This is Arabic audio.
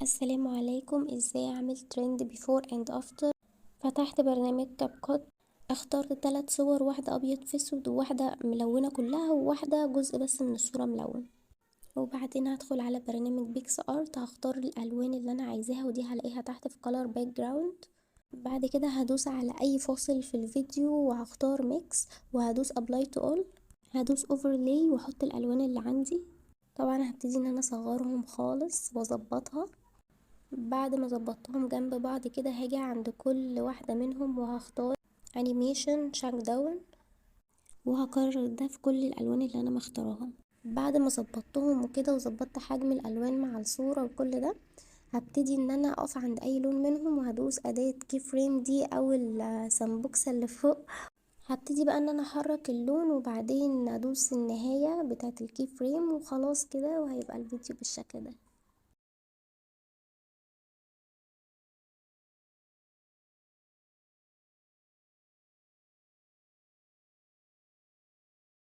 السلام عليكم. ازاي اعمل ترند بيفور اند افتر؟ فتحت برنامج كاب كوت، اخترت 3 صور، واحدة ابيض في اسود وواحدة ملونة كلها وواحدة جزء بس من الصورة ملون. وبعدين هدخل على برنامج بيكس ارت، هختار الالوان اللي انا عايزاها ودي هلاقيها تحت في color باك جراوند. بعد كده هدوس على اي فاصل في الفيديو وهختار ميكس وهدوس ابلاي تو اول، هدوس اوفرلاي واحط الالوان اللي عندي. طبعا هبتدي ان انا اصغرهم خالص واظبطها. بعد ما ظبطتهم جنب بعض كده هاجي عند كل واحدة منهم وهختار انيميشن شاك داون، وهكرر ده في كل الالوان اللي انا مختارها. بعد ما ظبطتهم وكده وظبطت حجم الالوان مع الصورة وكل ده، هبتدي ان انا اقف عند اي لون منهم وهدوس اداة كي فريم دي او السمبوكسة اللي فوق. هبتدي بقى ان انا احرك اللون وبعدين ادوس النهاية بتاعت الكي فريم وخلاص كده، وهيبقى الفيديو بالشكل ده.